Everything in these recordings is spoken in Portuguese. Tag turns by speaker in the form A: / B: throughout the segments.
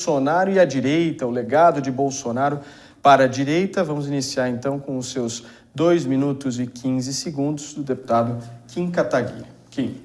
A: Bolsonaro e a direita, o legado de Bolsonaro para a direita. Vamos iniciar então com os seus 2 minutos e 15 segundos do deputado Kim Kataguiri. Kim.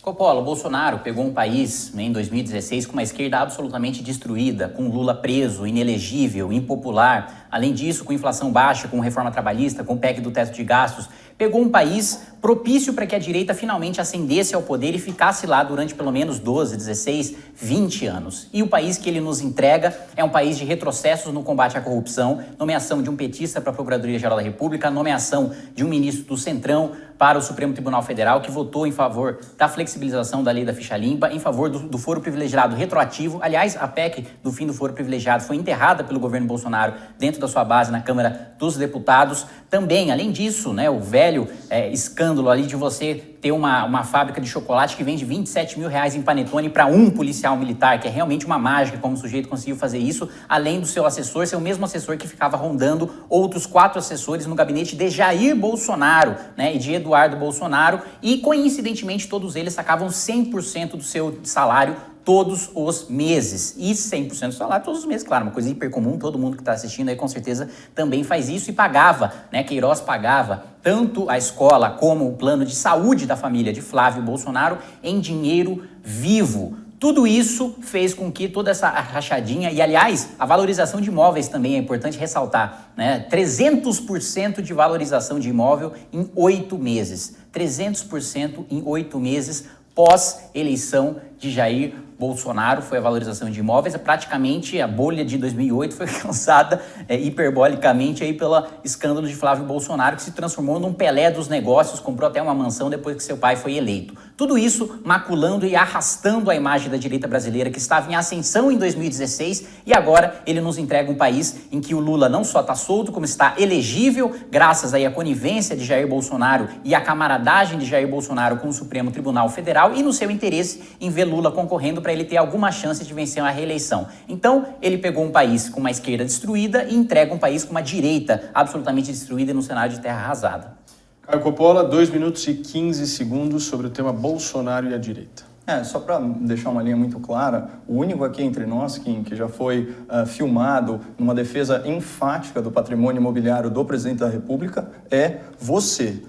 B: Coppola, Bolsonaro pegou um país em 2016 com uma esquerda absolutamente destruída, com Lula preso, inelegível, impopular. Além disso, com inflação baixa, com reforma trabalhista, com o PEC do teto de gastos. Pegou um país propício para que a direita finalmente ascendesse ao poder e ficasse lá durante pelo menos 12, 16, 20 anos. E o país que ele nos entrega é um país de retrocessos no combate à corrupção, nomeação de um petista para a Procuradoria-Geral da República, nomeação de um ministro do Centrão para o Supremo Tribunal Federal, que votou em favor da flexibilização da lei da ficha limpa, em favor do foro privilegiado retroativo. Aliás, a PEC do fim do foro privilegiado foi enterrada pelo governo Bolsonaro dentro da sua base na Câmara dos Deputados. Também, além disso, o velho escândalo ali de você ter uma fábrica de chocolate que vende R$27 mil em panetone para um policial militar, que é realmente uma mágica como o sujeito conseguiu fazer isso, além do seu assessor ser o mesmo assessor que ficava rondando outros 4 assessores no gabinete de Jair Bolsonaro, e de Eduardo Bolsonaro, e coincidentemente todos eles sacavam 100% do seu salário todos os meses. E 100% do salário todos os meses, claro, uma coisa hiper comum, todo mundo que está assistindo aí com certeza também faz isso e pagava, Queiroz pagava tanto a escola como o plano de saúde da família de Flávio Bolsonaro em dinheiro vivo. Tudo isso fez com que toda essa rachadinha, e aliás, a valorização de imóveis também é importante ressaltar, 300% de valorização de imóvel em 8 meses. 300% em 8 meses pós-eleição de Jair Bolsonaro, foi a valorização de imóveis. Praticamente a bolha de 2008 foi alcançada hiperbolicamente aí pelo escândalo de Flávio Bolsonaro, que se transformou num Pelé dos negócios, comprou até uma mansão depois que seu pai foi eleito. Tudo isso maculando e arrastando a imagem da direita brasileira, que estava em ascensão em 2016, e agora ele nos entrega um país em que o Lula não só está solto, como está elegível, graças aí à conivência de Jair Bolsonaro e à camaradagem de Jair Bolsonaro com o Supremo Tribunal Federal, e no seu interesse em ver Lula concorrendo para ele ter alguma chance de vencer uma reeleição. Então, ele pegou um país com uma esquerda destruída e entrega um país com uma direita absolutamente destruída e num cenário de terra arrasada.
A: Caio Coppola, 2 minutos e 15 segundos sobre o tema Bolsonaro e a direita.
C: Só para deixar uma linha muito clara, o único aqui entre nós, Kim, que já foi filmado numa defesa enfática do patrimônio imobiliário do presidente da República é você.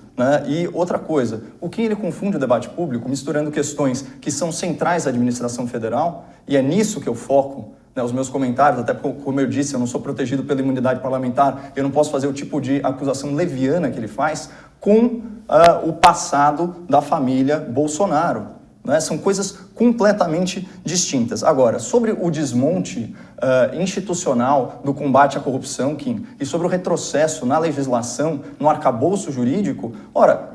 C: E outra coisa, o Kim ele confunde o debate público misturando questões que são centrais à administração federal, e é nisso que eu foco. Os meus comentários, até como eu disse, eu não sou protegido pela imunidade parlamentar, eu não posso fazer o tipo de acusação leviana que ele faz com o passado da família Bolsonaro. São coisas completamente distintas. Agora, sobre o desmonte institucional do combate à corrupção, Kim, e sobre o retrocesso na legislação, no arcabouço jurídico,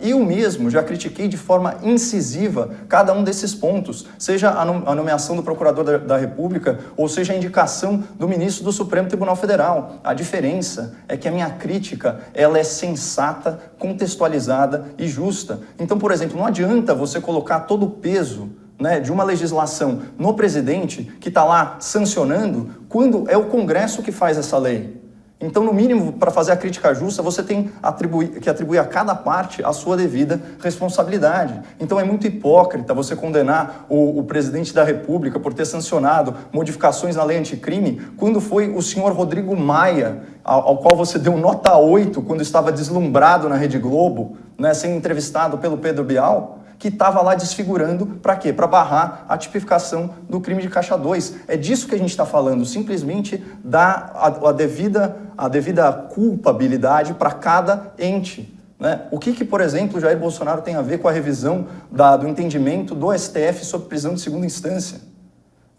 C: eu mesmo já critiquei de forma incisiva cada um desses pontos, seja a nomeação do Procurador da República, ou seja a indicação do ministro do Supremo Tribunal Federal. A diferença é que a minha crítica ela é sensata, contextualizada e justa. Então, por exemplo, não adianta você colocar todo o peso de uma legislação no presidente que está lá sancionando, quando é o Congresso que faz essa lei. Então, no mínimo, para fazer a crítica justa, você tem que atribuir a cada parte a sua devida responsabilidade. Então, é muito hipócrita você condenar o presidente da República por ter sancionado modificações na lei anticrime, quando foi o senhor Rodrigo Maia, ao qual você deu nota 8 quando estava deslumbrado na Rede Globo, sendo entrevistado pelo Pedro Bial, que estava lá desfigurando, para quê? Para barrar a tipificação do crime de caixa 2. É disso que a gente está falando, simplesmente dar a devida culpabilidade para cada ente. O que, por exemplo, Jair Bolsonaro tem a ver com a revisão do entendimento do STF sobre prisão de segunda instância?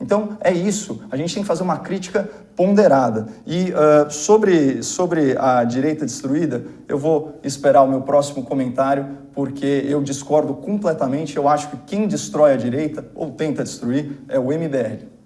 C: Então, é isso. A gente tem que fazer uma crítica ponderada. E sobre a direita destruída, eu vou esperar o meu próximo comentário, porque eu discordo completamente. Eu acho que quem destrói a direita, ou tenta destruir, é o MBL.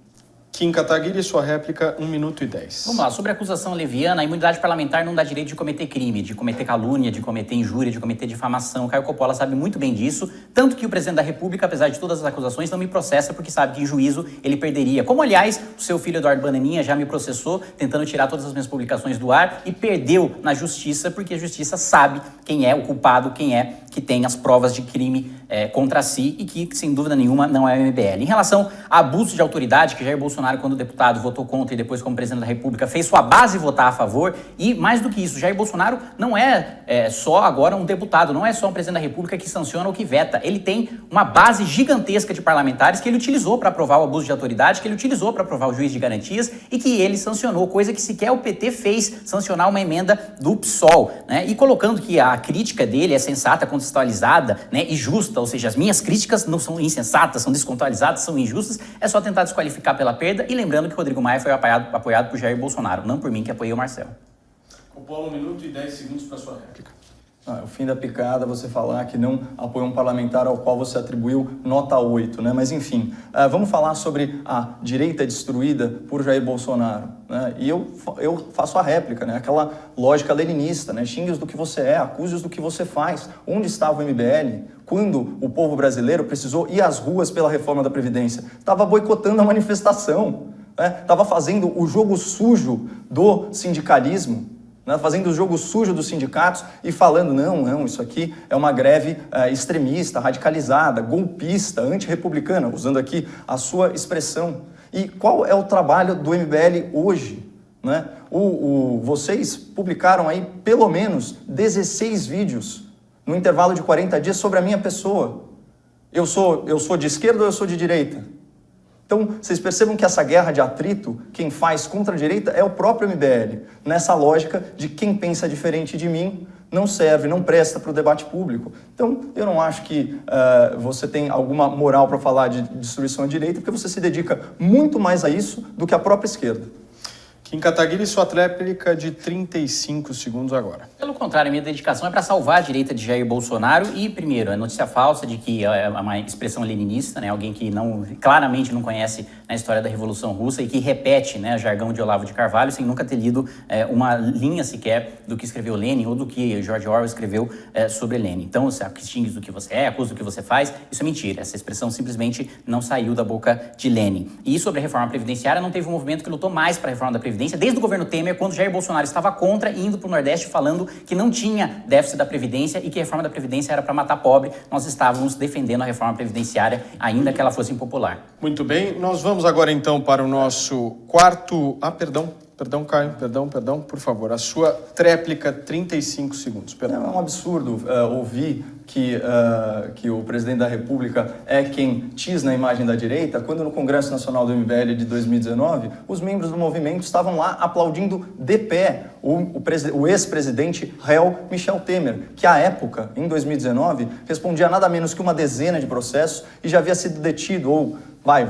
A: Kim Kataguiri, sua réplica, 1 minuto e 10.
B: Vamos lá, sobre a acusação leviana, a imunidade parlamentar não dá direito de cometer crime, de cometer calúnia, de cometer injúria, de cometer difamação. Caio Coppola sabe muito bem disso, tanto que o presidente da República, apesar de todas as acusações, não me processa porque sabe que em juízo ele perderia. Como, aliás, o seu filho Eduardo Bananinha já me processou, tentando tirar todas as minhas publicações do ar e perdeu na justiça, porque a justiça sabe quem é o culpado, quem é que tem as provas de crime contra si e que, sem dúvida nenhuma, não é o MBL. Em relação a abuso de autoridade, que Jair Bolsonaro, quando deputado, votou contra e depois, como presidente da República, fez sua base votar a favor. E, mais do que isso, Jair Bolsonaro não é só agora um deputado, não é só um presidente da República que sanciona ou que veta. Ele tem uma base gigantesca de parlamentares que ele utilizou para aprovar o abuso de autoridade, que ele utilizou para aprovar o juiz de garantias e que ele sancionou, coisa que sequer o PT fez, sancionar uma emenda do PSOL, né? E colocando que a crítica dele é sensata, contextualizada, né, e justa, ou seja, as minhas críticas não são insensatas, são descontextualizadas, são injustas, é só tentar desqualificar pela perda. E lembrando que Rodrigo Maia foi apoiado por Jair Bolsonaro, não por mim, que apoiei o Marcelo.
A: Coppola, 1 minuto e 10 segundos para sua réplica.
C: O fim da picada você falar que não apoia um parlamentar ao qual você atribuiu nota 8, né? Mas enfim, vamos falar sobre a direita destruída por Jair Bolsonaro, né? E eu faço a réplica, né? Aquela lógica leninista, né? Xingue-os do que você é, acuse-os do que você faz. Onde estava o MBL quando o povo brasileiro precisou ir às ruas pela reforma da Previdência? Estava boicotando a manifestação, né? Estava fazendo o jogo sujo do sindicalismo, né, fazendo o jogo sujo dos sindicatos e falando, não, isso aqui é uma greve extremista, radicalizada, golpista, antirrepublicana, usando aqui a sua expressão. E qual é o trabalho do MBL hoje? Né? Vocês publicaram aí pelo menos 16 vídeos no intervalo de 40 dias sobre a minha pessoa. Eu sou de esquerda ou eu sou de direita? Então, vocês percebam que essa guerra de atrito, quem faz contra a direita é o próprio MBL, nessa lógica de quem pensa diferente de mim não serve, não presta para o debate público. Então, eu não acho que você tem alguma moral para falar de destruição à direita, porque você se dedica muito mais a isso do que a própria esquerda.
A: Kim Kataguiri, sua réplica de 35 segundos agora.
B: Pelo contrário, a minha dedicação é para salvar a direita de Jair Bolsonaro e, primeiro, a notícia falsa de que é uma expressão leninista, né, alguém que claramente não conhece a história da Revolução Russa e que repete, né, o jargão de Olavo de Carvalho sem nunca ter lido uma linha sequer do que escreveu Lenin ou do que George Orwell escreveu sobre Lenin. Então, se xingue do que você é, acusa do que você faz, isso é mentira. Essa expressão simplesmente não saiu da boca de Lenin. E sobre a reforma previdenciária, não teve um movimento que lutou mais para a reforma da Previdência desde o governo Temer, quando Jair Bolsonaro estava contra e indo para o Nordeste falando que não tinha déficit da Previdência e que a reforma da Previdência era para matar pobre. Nós estávamos defendendo a reforma previdenciária, ainda que ela fosse impopular.
A: Muito bem, nós vamos agora então para o nosso quarto... Perdão, Caio, perdão, por favor. A sua tréplica, 35 segundos. Perdão.
C: É um absurdo ouvir que o presidente da República é quem tisna a imagem da direita, quando no Congresso Nacional do MBL de 2019, os membros do movimento estavam lá aplaudindo de pé o ex-presidente réu Michel Temer, que à época, em 2019, respondia a nada menos que uma dezena de processos e já havia sido detido ou...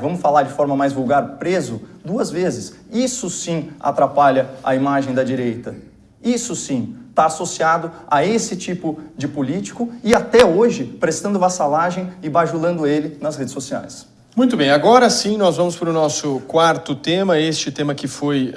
C: vamos falar de forma mais vulgar, preso 2 vezes. Isso sim atrapalha a imagem da direita. Isso sim está associado a esse tipo de político e até hoje prestando vassalagem e bajulando ele nas redes sociais.
A: Muito bem, agora sim nós vamos para o nosso quarto tema, este tema que foi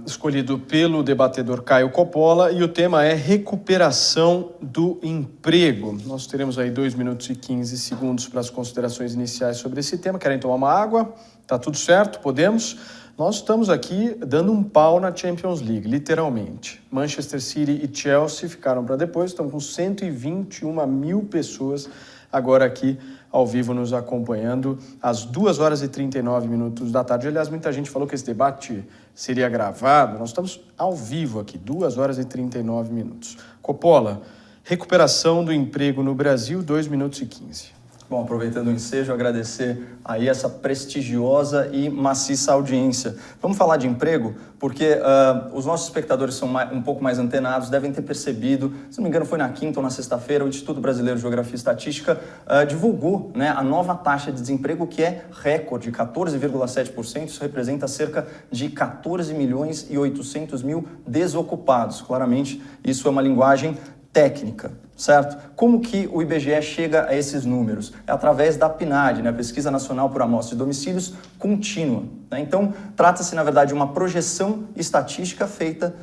A: escolhido pelo debatedor Caio Coppola, e o tema é recuperação do emprego. Nós teremos aí 2 minutos e 15 segundos para as considerações iniciais sobre esse tema. Querem tomar uma água? Tá tudo certo? Podemos? Nós estamos aqui dando um pau na Champions League, literalmente. Manchester City e Chelsea ficaram para depois, estão com 121 mil pessoas agora aqui ao vivo nos acompanhando às 2 horas e 39 minutos da tarde. Aliás, muita gente falou que esse debate seria gravado. Nós estamos ao vivo aqui, 2 horas e 39 minutos. Coppola, recuperação do emprego no Brasil, 2 minutos e 15.
C: Bom, aproveitando o ensejo, agradecer aí essa prestigiosa e maciça audiência. Vamos falar de emprego, porque os nossos espectadores são um pouco mais antenados, devem ter percebido, se não me engano foi na quinta ou na sexta-feira, o Instituto Brasileiro de Geografia e Estatística divulgou, né, a nova taxa de desemprego, que é recorde, 14,7%, isso representa cerca de 14 milhões e 800 mil desocupados. Claramente, isso é uma linguagem técnica, certo? Como que o IBGE chega a esses números? É através da PNAD, né? Pesquisa Nacional por Amostra de Domicílios Contínua, né? Então, trata-se, na verdade, de uma projeção estatística feita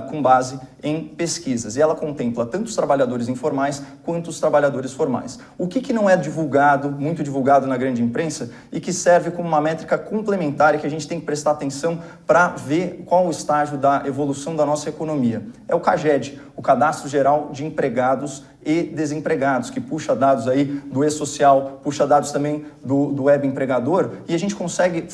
C: com base em pesquisas. E ela contempla tanto os trabalhadores informais quanto os trabalhadores formais. O que não é divulgado, muito divulgado na grande imprensa, e que serve como uma métrica complementar e que a gente tem que prestar atenção para ver qual o estágio da evolução da nossa economia? É o CAGED, o Cadastro Geral de Empregados e Desempregados, que puxa dados aí do E-Social, puxa dados também do Web Empregador, e a gente consegue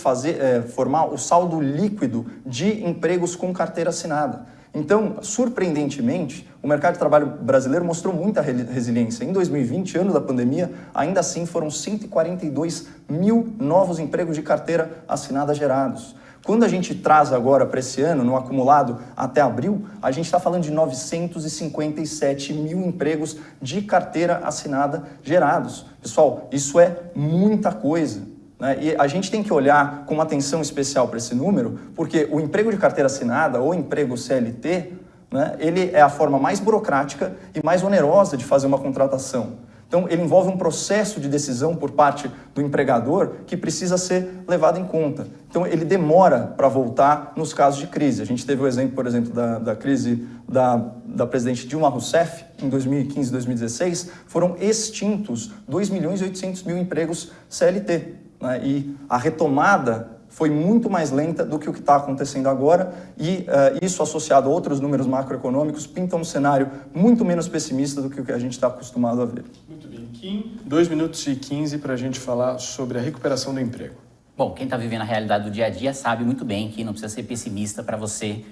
C: formar o saldo líquido de empregos com carteira assinada. Então, surpreendentemente, o mercado de trabalho brasileiro mostrou muita resiliência. Em 2020, ano da pandemia, ainda assim foram 142 mil novos empregos de carteira assinada gerados. Quando a gente traz agora para esse ano, no acumulado até abril, a gente está falando de 957 mil empregos de carteira assinada gerados. Pessoal, isso é muita coisa. E a gente tem que olhar com uma atenção especial para esse número, porque o emprego de carteira assinada ou emprego CLT, ele é a forma mais burocrática e mais onerosa de fazer uma contratação. Então, ele envolve um processo de decisão por parte do empregador que precisa ser levado em conta. Então, ele demora para voltar nos casos de crise. A gente teve o exemplo, por exemplo, da crise da presidente Dilma Rousseff, em 2015 e 2016, foram extintos 2.800.000 empregos CLT. E a retomada foi muito mais lenta do que o que está acontecendo agora, e isso associado a outros números macroeconômicos pinta um cenário muito menos pessimista do que o que a gente está acostumado a ver.
A: Muito bem. Kim, 2 minutos e 15 para a gente falar sobre a recuperação do emprego.
B: Bom, quem está vivendo a realidade do dia a dia sabe muito bem que não precisa ser pessimista para você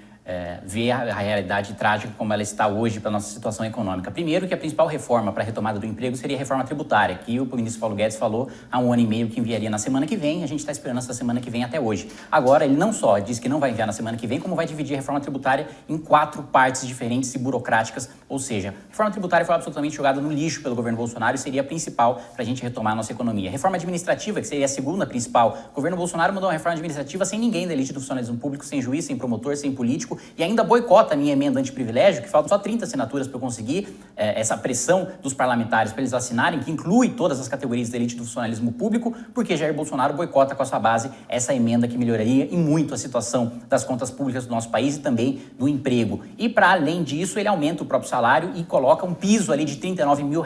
B: ver a realidade trágica como ela está hoje para a nossa situação econômica. Primeiro, que a principal reforma para a retomada do emprego seria a reforma tributária, que o ministro Paulo Guedes falou há 1 ano e meio que enviaria na semana que vem. A gente está esperando essa semana que vem até hoje. Agora, ele não só diz que não vai enviar na semana que vem, como vai dividir a reforma tributária em 4 partes diferentes e burocráticas. Ou seja, a reforma tributária foi absolutamente jogada no lixo pelo governo Bolsonaro e seria a principal para a gente retomar a nossa economia. A reforma administrativa, que seria a segunda principal, o governo Bolsonaro mandou uma reforma administrativa sem ninguém da elite do funcionalismo público, sem juiz, sem promotor, sem político, e ainda boicota a minha emenda antiprivilégio, que faltam só 30 assinaturas para eu conseguir essa pressão dos parlamentares para eles assinarem, que inclui todas as categorias da elite do funcionalismo público, porque Jair Bolsonaro boicota com a sua base essa emenda que melhoraria e muito a situação das contas públicas do nosso país e também do emprego. E para além disso, ele aumenta o próprio salário e coloca um piso ali de R$39 mil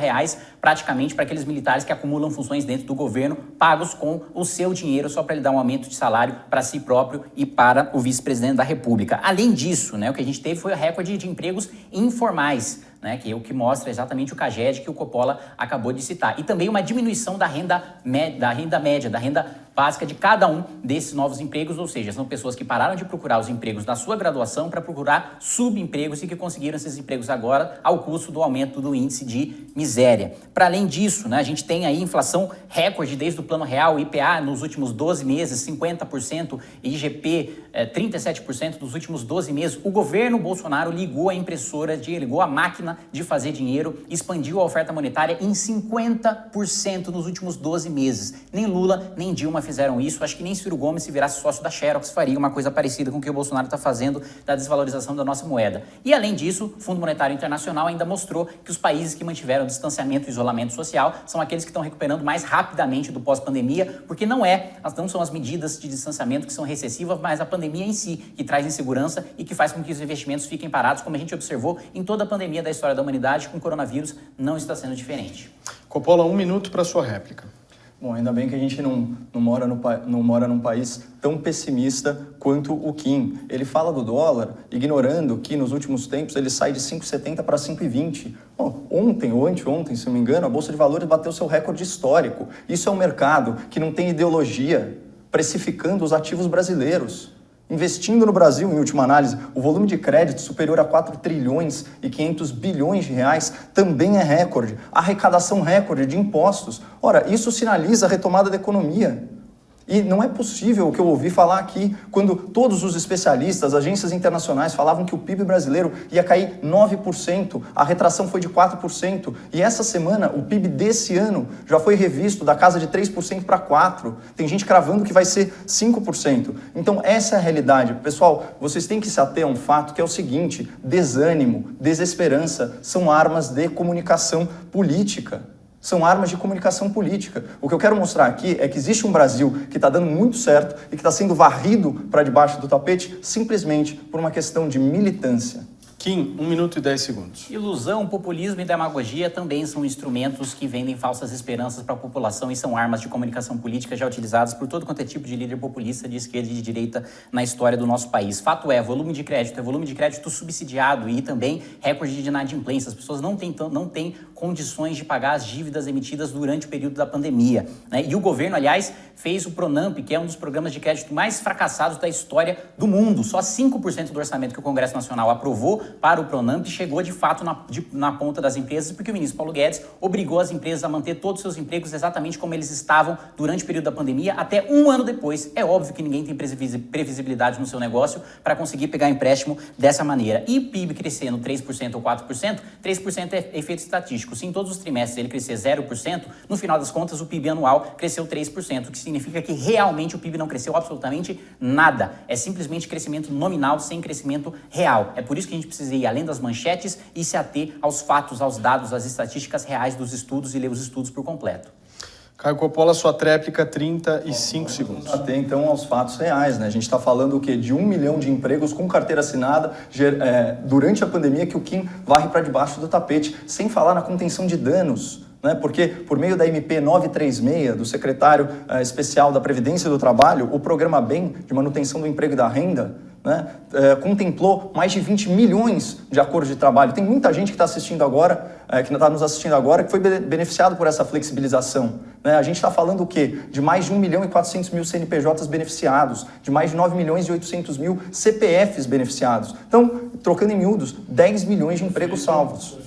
B: praticamente para aqueles militares que acumulam funções dentro do governo, pagos com o seu dinheiro só para ele dar um aumento de salário para si próprio e para o vice-presidente da República. Além disso, o que a gente teve foi o recorde de empregos informais, que é o que mostra exatamente o CAGED que o Coppola acabou de citar. E também uma diminuição da renda média, da renda básica de cada um desses novos empregos, ou seja, são pessoas que pararam de procurar os empregos da sua graduação para procurar subempregos e que conseguiram esses empregos agora ao custo do aumento do índice de miséria. Para além disso, a gente tem aí inflação recorde desde o Plano Real, IPA nos últimos 12 meses, 50%, IGP 37% nos últimos 12 meses. O governo Bolsonaro ligou a impressora, ligou a máquina de fazer dinheiro, expandiu a oferta monetária em 50% nos últimos 12 meses. Nem Lula, nem Dilma fizeram isso. Acho que nem Ciro Gomes, se virasse sócio da Xerox, faria uma coisa parecida com o que o Bolsonaro está fazendo da desvalorização da nossa moeda. E além disso, o Fundo Monetário Internacional ainda mostrou que os países que mantiveram o distanciamento e isolamento social são aqueles que estão recuperando mais rapidamente do pós-pandemia, porque não são as medidas de distanciamento que são recessivas, mas a pandemia em si, que traz insegurança e que faz com que os investimentos fiquem parados, como a gente observou em toda a pandemia da história da humanidade, com o coronavírus não está sendo diferente.
A: Coppola, 1 minuto para a sua réplica.
C: Bom, ainda bem que a gente não mora num país tão pessimista quanto o Kim. Ele fala do dólar, ignorando que nos últimos tempos ele sai de 5,70 para 5,20. Ontem ou anteontem, se não me engano, a Bolsa de Valores bateu seu recorde histórico. Isso é um mercado que não tem ideologia precificando os ativos brasileiros. Investindo no Brasil, em última análise, o volume de crédito superior a 4 trilhões e 500 bilhões de reais também é recorde. A arrecadação recorde de impostos. Ora, isso sinaliza a retomada da economia. E não é possível o que eu ouvi falar aqui, quando todos os especialistas, agências internacionais falavam que o PIB brasileiro ia cair 9%, a retração foi de 4%, e essa semana o PIB desse ano já foi revisto da casa de 3% para 4%. Tem gente cravando que vai ser 5%. Então essa é a realidade. Pessoal, vocês têm que se ater a um fato que é o seguinte: desânimo, desesperança são armas de comunicação política. São armas de comunicação política. O que eu quero mostrar aqui é que existe um Brasil que está dando muito certo e que está sendo varrido para debaixo do tapete simplesmente por uma questão de militância.
A: Kim, 1 minuto e 10 segundos.
B: Ilusão, populismo e demagogia também são instrumentos que vendem falsas esperanças para a população e são armas de comunicação política já utilizadas por todo quanto é tipo de líder populista de esquerda e de direita na história do nosso país. Fato é, volume de crédito subsidiado e também recorde de inadimplência. As pessoas não têm condições de pagar as dívidas emitidas durante o período da pandemia, né? E o governo, aliás, fez o Pronamp, que é um dos programas de crédito mais fracassados da história do mundo. Só 5% do orçamento que o Congresso Nacional aprovou para o Pronamp chegou de fato na ponta das empresas, porque o ministro Paulo Guedes obrigou as empresas a manter todos os seus empregos exatamente como eles estavam durante o período da pandemia, até um ano depois. É óbvio que ninguém tem previsibilidade no seu negócio para conseguir pegar empréstimo dessa maneira. E PIB crescendo 3% ou 4%, 3% é efeito estatístico. Se em todos os trimestres ele crescer 0%, no final das contas o PIB anual cresceu 3%, o que significa que realmente o PIB não cresceu absolutamente nada. É simplesmente crescimento nominal sem crescimento real. É por isso que a gente precisa ir além das manchetes e se ater aos fatos, aos dados, às estatísticas reais dos estudos e ler os estudos por completo.
A: Caio Coppola, sua tréplica, 35 segundos.
C: Até então aos fatos reais, né? A gente está falando o quê? De 1 milhão de empregos com carteira assinada durante a pandemia que o Kim varre para debaixo do tapete, sem falar na contenção de danos. Porque, por meio da MP 936, do secretário especial da Previdência e do Trabalho, o programa BEM, de manutenção do emprego e da renda, contemplou mais de 20 milhões de acordos de trabalho. Tem muita gente que está assistindo agora, que está nos assistindo agora, que foi beneficiado por essa flexibilização. A gente está falando o quê? De mais de 1 milhão e 400 mil CNPJs beneficiados, de mais de 9 milhões e 800 mil CPFs beneficiados. Então, trocando em miúdos, 10 milhões de empregos salvos.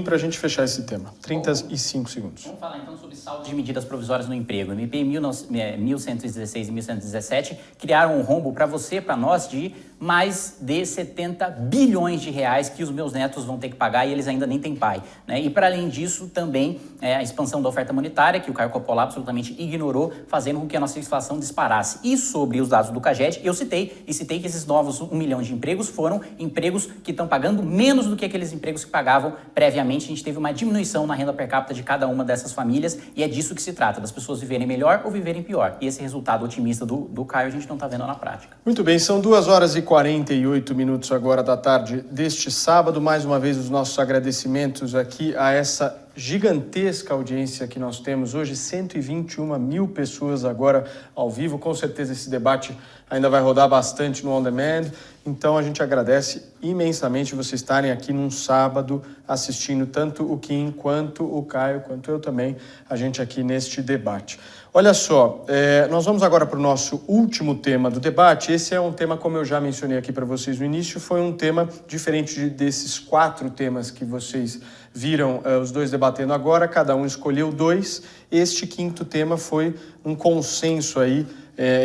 A: Para a gente fechar esse tema, 35 segundos.
B: Vamos falar então sobre saldo de medidas provisórias no emprego. O MP 1116 e 1117 criaram um rombo para você, para nós, de mais de 70 bilhões de reais que os meus netos vão ter que pagar e eles ainda nem têm pai, né? E para além disso, também a expansão da oferta monetária, que o Caio Coppola absolutamente ignorou, fazendo com que a nossa inflação disparasse. E sobre os dados do CAGED, eu citei que esses novos 1 milhão de empregos foram empregos que estão pagando menos do que aqueles empregos que pagavam previamente. A gente teve uma diminuição na renda per capita de cada uma dessas famílias e é disso que se trata, das pessoas viverem melhor ou viverem pior. E esse resultado otimista do Caio a gente não está vendo na prática.
A: Muito bem, são 2h48 agora da tarde deste sábado. Mais uma vez os nossos agradecimentos aqui a essa gigantesca audiência que nós temos hoje, 121 mil pessoas agora ao vivo. Com certeza esse debate ainda vai rodar bastante no On Demand. Então a gente agradece imensamente vocês estarem aqui num sábado assistindo tanto o Kim quanto o Caio, quanto eu também, a gente aqui neste debate. Olha só, nós vamos agora para o nosso último tema do debate. Esse é um tema, como eu já mencionei aqui para vocês no início, foi um tema diferente desses 4 temas que vocês viram os dois debatendo agora. Cada um escolheu 2. Este 5º tema foi um consenso aí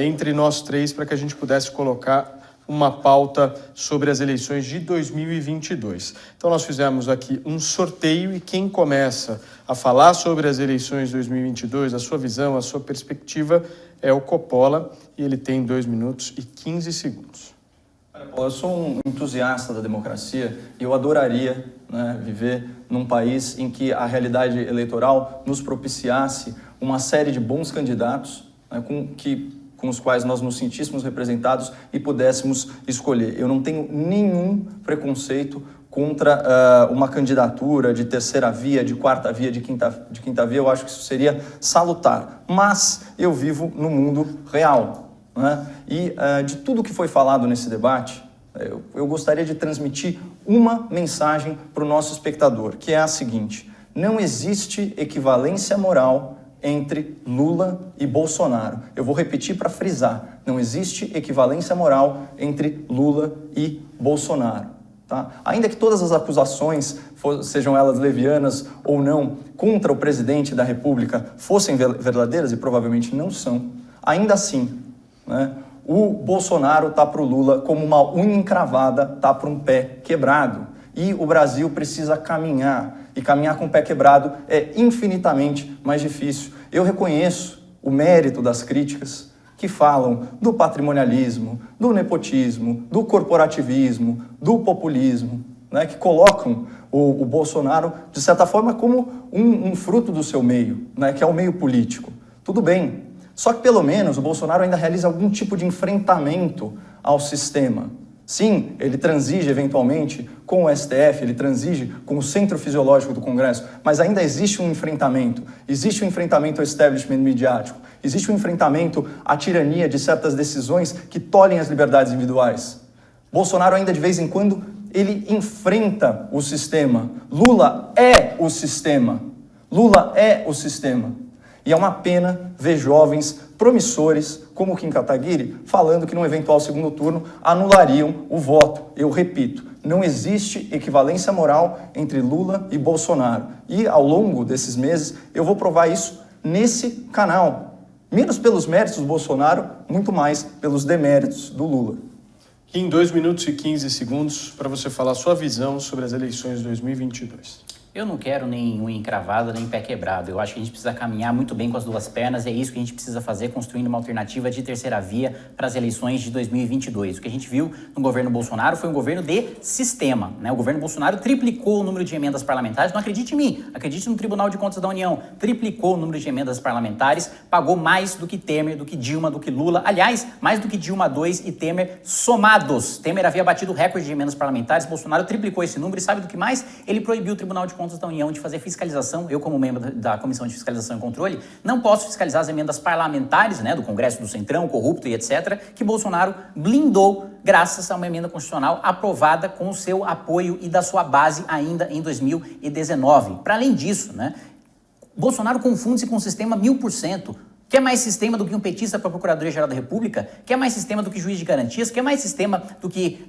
A: entre nós 3 para que a gente pudesse colocar uma pauta sobre as eleições de 2022. Então nós fizemos aqui um sorteio e quem começa a falar sobre as eleições de 2022, a sua visão, a sua perspectiva, é o Coppola e ele tem 2 minutos e 15 segundos.
C: Eu sou um entusiasta da democracia e eu adoraria viver num país em que a realidade eleitoral nos propiciasse uma série de bons candidatos com os quais nós nos sentíssemos representados e pudéssemos escolher. Eu não tenho nenhum preconceito contra uma candidatura de terceira via, de quarta via, de quinta via. Eu acho que isso seria salutar. Mas eu vivo no mundo real. E de tudo que foi falado nesse debate, eu gostaria de transmitir uma mensagem para o nosso espectador, que é a seguinte: não existe equivalência moral entre Lula e Bolsonaro. Eu vou repetir para frisar: não existe equivalência moral entre Lula e Bolsonaro. Tá? Ainda que todas as acusações, sejam elas levianas ou não, contra o presidente da República fossem verdadeiras, e provavelmente não são, ainda assim, o Bolsonaro está para o Lula como uma unha encravada está para um pé quebrado. E o Brasil precisa caminhar. E caminhar com o pé quebrado é infinitamente mais difícil. Eu reconheço o mérito das críticas que falam do patrimonialismo, do nepotismo, do corporativismo, do populismo, que colocam o Bolsonaro, de certa forma, como um fruto do seu meio, que é o meio político. Tudo bem. Só que, pelo menos, o Bolsonaro ainda realiza algum tipo de enfrentamento ao sistema. Sim, ele transige eventualmente com o STF, ele transige com o centro fisiológico do Congresso, mas ainda existe um enfrentamento ao establishment midiático, existe um enfrentamento à tirania de certas decisões que tolhem as liberdades individuais. Bolsonaro ainda de vez em quando ele enfrenta o sistema. Lula é o sistema. Lula é o sistema. E é uma pena ver jovens promissores, como o Kim Kataguiri, falando que num eventual segundo turno anulariam o voto. Eu repito, não existe equivalência moral entre Lula e Bolsonaro. E ao longo desses meses eu vou provar isso nesse canal. Menos pelos méritos do Bolsonaro, muito mais pelos deméritos do Lula.
A: Em 2 minutos e 15 segundos para você falar a sua visão sobre as eleições de 2022.
B: Eu não quero nem unha encravada, nem pé quebrado. Eu acho que a gente precisa caminhar muito bem com as duas pernas e é isso que a gente precisa fazer, construindo uma alternativa de terceira via para as eleições de 2022. O que a gente viu no governo Bolsonaro foi um governo de sistema, né? O governo Bolsonaro triplicou o número de emendas parlamentares. Não acredite em mim, acredite no Tribunal de Contas da União. Triplicou o número de emendas parlamentares, pagou mais do que Temer, do que Dilma, do que Lula. Aliás, mais do que Dilma 2 e Temer somados. Temer havia batido o recorde de emendas parlamentares, Bolsonaro triplicou esse número e sabe do que mais? Ele proibiu o Tribunal de Contas da União de fazer fiscalização. Eu, como membro da Comissão de Fiscalização e Controle, não posso fiscalizar as emendas parlamentares, né, do Congresso do Centrão, corrupto e etc., que Bolsonaro blindou graças a uma emenda constitucional aprovada com o seu apoio e da sua base ainda em 2019. Para além disso, né, Bolsonaro confunde-se com o sistema 1000%. Quer mais sistema do que um petista para a Procuradoria-Geral da República? Quer mais sistema do que juiz de garantias? Quer mais sistema do que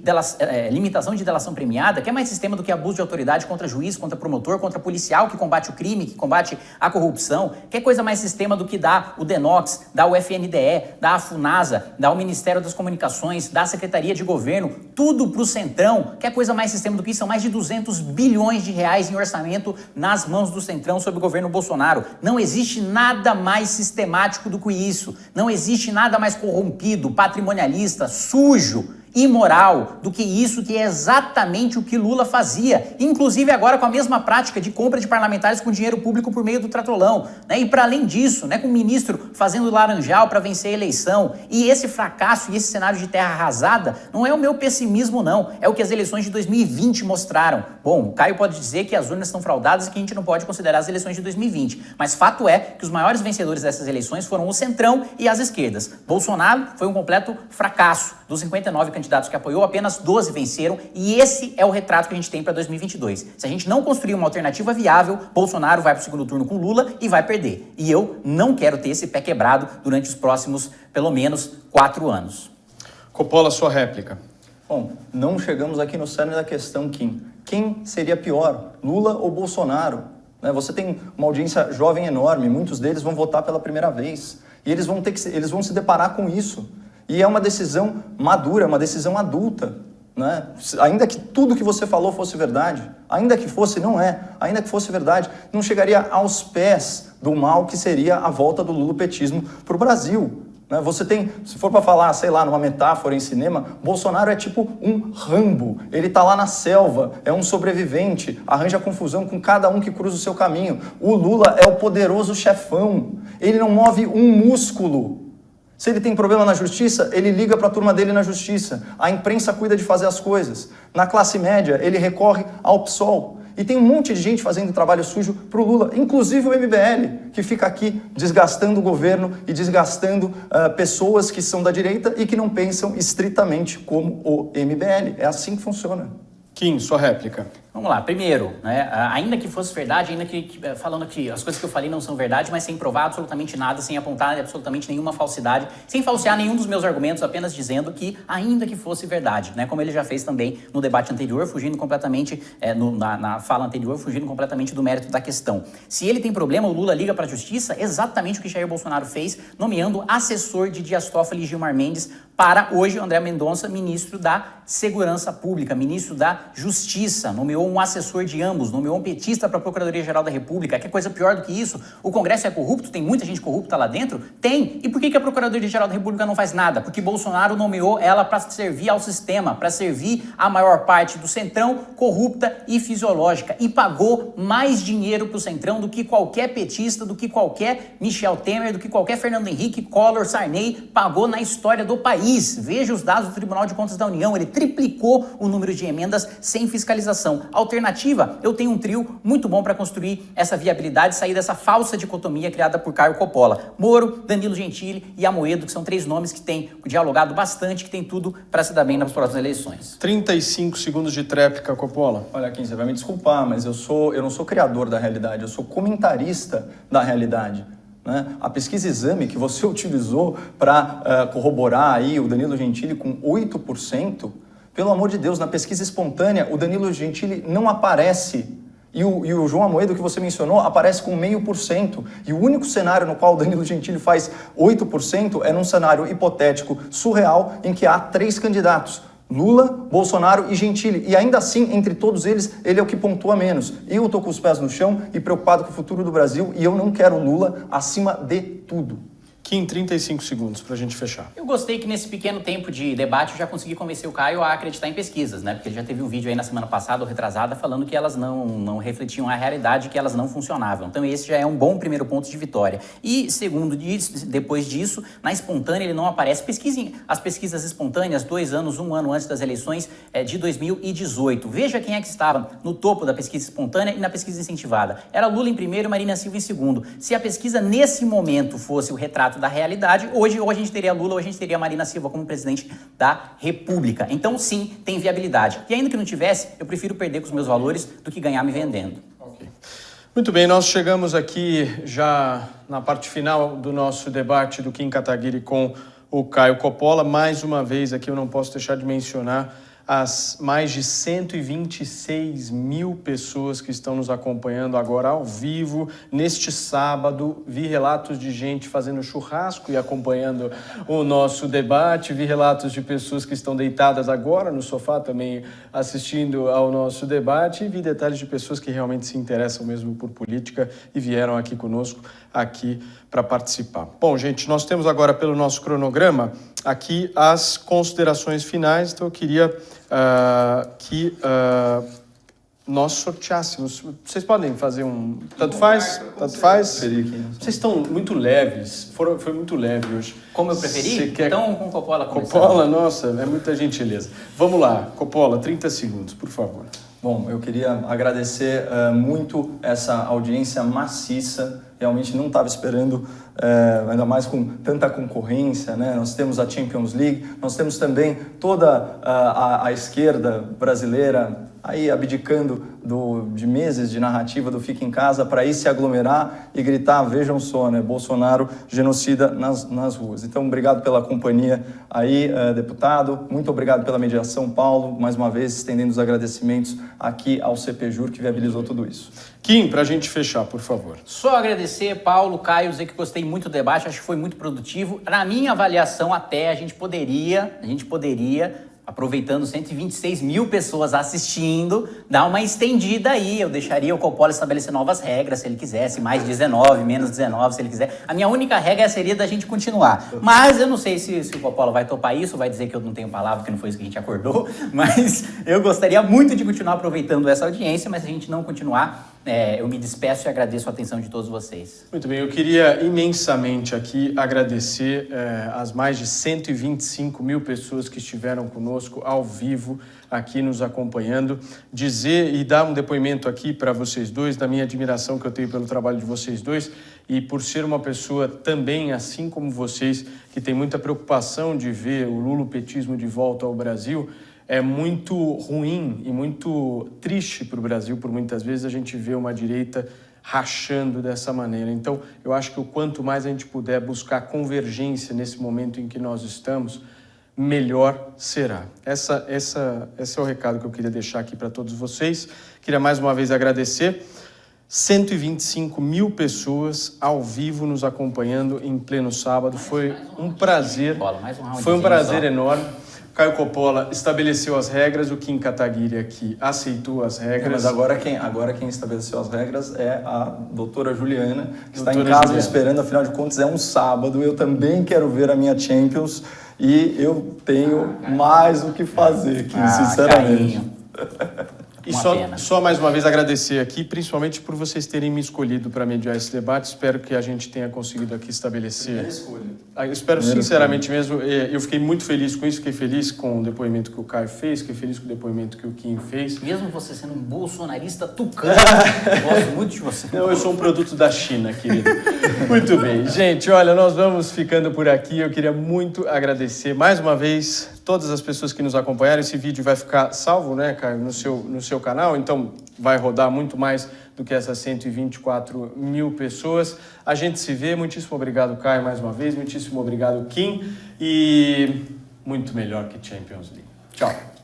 B: limitação de delação premiada? Quer mais sistema do que abuso de autoridade contra juiz, contra promotor, contra policial que combate o crime, que combate a corrupção? Quer coisa mais sistema do que dá o DENOX, dá o FNDE, dá a FUNASA, dá o Ministério das Comunicações, dá a Secretaria de Governo, tudo para o Centrão? Quer coisa mais sistema do que isso? São mais de 200 bilhões de reais em orçamento nas mãos do Centrão sob o governo Bolsonaro. Não existe nada mais sistemático do que isso. Não existe nada mais corrompido, patrimonialista, sujo, imoral do que isso, que é exatamente o que Lula fazia, inclusive agora com a mesma prática de compra de parlamentares com dinheiro público por meio do Tratorlão, né? E para além disso, né, com o ministro fazendo laranjal para vencer a eleição, e esse fracasso e esse cenário de terra arrasada não é o meu pessimismo não, é o que as eleições de 2020 mostraram. Bom, o Caio pode dizer que as urnas estão fraudadas e que a gente não pode considerar as eleições de 2020, mas fato é que os maiores vencedores dessas eleições foram o Centrão e as esquerdas. Bolsonaro foi um completo fracasso. Dos 59 candidatos que apoiou, apenas 12 venceram e esse é o retrato que a gente tem para 2022. Se a gente não construir uma alternativa viável, Bolsonaro vai para o segundo turno com Lula e vai perder. E eu não quero ter esse pé quebrado durante os próximos, pelo menos, 4 anos.
A: Coppola, sua réplica.
C: Bom, não chegamos aqui no cerne da questão, Kim. Quem seria pior, Lula ou Bolsonaro? Você tem uma audiência jovem enorme, muitos deles vão votar pela primeira vez. E eles vão se deparar com isso. E é uma decisão madura, uma decisão adulta, né? Ainda que tudo que você falou fosse verdade, ainda que fosse, não é, ainda que fosse verdade, não chegaria aos pés do mal que seria a volta do lulopetismo para o Brasil. Né? Você tem, se for para falar, sei lá, numa metáfora em cinema, Bolsonaro é tipo um Rambo, ele está lá na selva, é um sobrevivente, arranja confusão com cada um que cruza o seu caminho. O Lula é o poderoso chefão, ele não move um músculo. Se ele tem problema na justiça, ele liga para a turma dele na justiça. A imprensa cuida de fazer as coisas. Na classe média, ele recorre ao PSOL. E tem um monte de gente fazendo trabalho sujo para o Lula, inclusive o MBL, que fica aqui desgastando o governo e desgastando pessoas que são da direita e que não pensam estritamente como o MBL. É assim que funciona.
A: Kim, sua réplica.
B: Vamos lá, primeiro, né, ainda que fosse verdade, ainda que falando que as coisas que eu falei não são verdade, mas sem provar absolutamente nada, sem apontar absolutamente nenhuma falsidade, sem falsear nenhum dos meus argumentos, apenas dizendo que ainda que fosse verdade, né, como ele já fez também no debate anterior, fugindo completamente, na fala anterior, fugindo completamente do mérito da questão. Se ele tem problema, o Lula liga para a justiça, exatamente o que Jair Bolsonaro fez, nomeando assessor de Dias Toffoli e Gilmar Mendes para hoje André Mendonça, ministro da Segurança Pública, ministro da Justiça, nomeou nomeou um assessor de ambos, nomeou um petista para a Procuradoria-Geral da República. Que coisa pior do que isso? O Congresso é corrupto? Tem muita gente corrupta lá dentro? Tem. E por que a Procuradoria-Geral da República não faz nada? Porque Bolsonaro nomeou ela para servir ao sistema, para servir a maior parte do Centrão corrupta e fisiológica. E pagou mais dinheiro para o Centrão do que qualquer petista, do que qualquer Michel Temer, do que qualquer Fernando Henrique, Collor, Sarney pagou na história do país. Veja os dados do Tribunal de Contas da União, ele triplicou o número de emendas sem fiscalização. Alternativa, eu tenho um trio muito bom para construir essa viabilidade, sair dessa falsa dicotomia criada por Caio Coppola. Moro, Danilo Gentili e Amoedo, que são 3 nomes que têm dialogado bastante, que tem tudo para se dar bem nas próximas eleições.
A: 35 segundos de tréplica, Coppola.
C: Olha, Kim, você vai me desculpar, mas eu não sou criador da realidade, eu sou comentarista da realidade. Né? A pesquisa Exame que você utilizou para corroborar aí o Danilo Gentili com 8%, pelo amor de Deus, na pesquisa espontânea o Danilo Gentili não aparece. E o João Amoedo, que você mencionou, aparece com 0,5%. E o único cenário no qual o Danilo Gentili faz 8% é num cenário hipotético surreal em que há 3 candidatos. Lula, Bolsonaro e Gentili. E ainda assim, entre todos eles, ele é o que pontua menos. Eu estou com os pés no chão e preocupado com o futuro do Brasil e eu não quero Lula acima de tudo.
A: Kim, 35 segundos para a gente fechar.
B: Eu gostei que nesse pequeno tempo de debate eu já consegui convencer o Caio a acreditar em pesquisas, né? Porque ele já teve um vídeo aí na semana passada ou retrasada falando que elas não refletiam a realidade, que elas não funcionavam. Então esse já é um bom primeiro ponto de vitória. E segundo, depois disso, na espontânea ele não aparece. Pesquisem as pesquisas espontâneas 2 anos, 1 ano antes das eleições de 2018. Veja quem é que estava no topo da pesquisa espontânea e na pesquisa incentivada. Era Lula em primeiro e Marina Silva em segundo. Se a pesquisa nesse momento fosse o retrato da realidade, hoje ou a gente teria Lula ou a gente teria Marina Silva como presidente da República. Então, sim, tem viabilidade. E ainda que não tivesse, eu prefiro perder com os meus valores do que ganhar me vendendo.
A: Okay. Muito bem, nós chegamos aqui já na parte final do nosso debate do Kim Kataguiri com o Caio Coppola. Mais uma vez aqui eu não posso deixar de mencionar as mais de 126 mil pessoas que estão nos acompanhando agora ao vivo, neste sábado. Vi relatos de gente fazendo churrasco e acompanhando o nosso debate, vi relatos de pessoas que estão deitadas agora no sofá também assistindo ao nosso debate, e vi detalhes de pessoas que realmente se interessam mesmo por política e vieram aqui conosco, aqui para participar. Bom, gente, nós temos agora pelo nosso cronograma aqui as considerações finais, então eu queria que nós sorteássemos. Vocês podem fazer um... Tanto faz? Tanto faz? Vocês estão muito leves, foi muito leve hoje.
B: Como eu preferi? Então com Coppola começando.
A: Coppola, nossa, é muita gentileza. Vamos lá, Coppola, 30 segundos, por favor.
C: Bom, eu queria agradecer muito essa audiência maciça. Realmente não estava esperando, ainda mais com tanta concorrência, né? Nós temos a Champions League, nós temos também toda a esquerda brasileira aí abdicando de meses de narrativa do Fica em Casa para ir se aglomerar e gritar, vejam só, né? Bolsonaro genocida nas ruas. Então, obrigado pela companhia aí, deputado. Muito obrigado pela mediação, Paulo. Mais uma vez, estendendo os agradecimentos aqui ao CPJur que viabilizou tudo isso.
A: Kim, para a gente fechar, por favor.
B: Só agradecer, Paulo, Caio, dizer que gostei muito do debate, acho que foi muito produtivo. Na minha avaliação, até a gente poderia, aproveitando 126 mil pessoas assistindo, dar uma estendida aí. Eu deixaria o Coppola estabelecer novas regras, se ele quisesse, mais 19, menos 19, se ele quiser. A minha única regra seria da gente continuar. Mas eu não sei se o Coppola vai topar isso, vai dizer que eu não tenho palavra, que não foi isso que a gente acordou, mas eu gostaria muito de continuar aproveitando essa audiência, mas se a gente não continuar, eu me despeço e agradeço a atenção de todos vocês.
A: Muito bem, eu queria imensamente aqui agradecer as mais de 125 mil pessoas que estiveram conosco ao vivo, aqui nos acompanhando, dizer e dar um depoimento aqui para vocês dois, da minha admiração que eu tenho pelo trabalho de vocês dois, e por ser uma pessoa também, assim como vocês, que tem muita preocupação de ver o lulopetismo de volta ao Brasil. É muito ruim e muito triste para o Brasil, por muitas vezes, a gente vê uma direita rachando dessa maneira. Então, eu acho que o quanto mais a gente puder buscar convergência nesse momento em que nós estamos, melhor será. Esse é o recado que eu queria deixar aqui para todos vocês. Queria mais uma vez agradecer. 125 mil pessoas ao vivo nos acompanhando em pleno sábado. Foi um prazer, enorme. Caio Coppola estabeleceu as regras, o Kim Kataguiri aqui aceitou as regras.
C: Mas agora quem estabeleceu as regras é a doutora Juliana, que está em
A: Doutora
C: casa
A: Juliana.
C: esperando, afinal de contas é um sábado, eu também quero ver a minha Champions e eu tenho mais o que fazer, Kim, sinceramente.
B: Carinho.
A: E
B: Uma pena.
A: só mais uma vez agradecer aqui, principalmente por vocês terem me escolhido para mediar esse debate. Espero que a gente tenha conseguido aqui estabelecer. Eu espero sinceramente mesmo. Eu fiquei muito feliz com isso, fiquei feliz com o depoimento que o Caio fez, fiquei feliz com o depoimento que o Kim fez.
B: Mesmo você sendo um bolsonarista tucano, eu gosto muito de você.
A: Não, eu sou um produto da China, querido. Muito bem. Gente, olha, nós vamos ficando por aqui. Eu queria muito agradecer mais uma vez todas as pessoas que nos acompanharam. Esse vídeo vai ficar salvo, né, Caio, no seu canal, então vai rodar muito mais do que essas 124 mil pessoas. A gente se vê. Muitíssimo obrigado, Caio, mais uma vez. Muitíssimo obrigado, Kim. E muito melhor que Champions League. Tchau.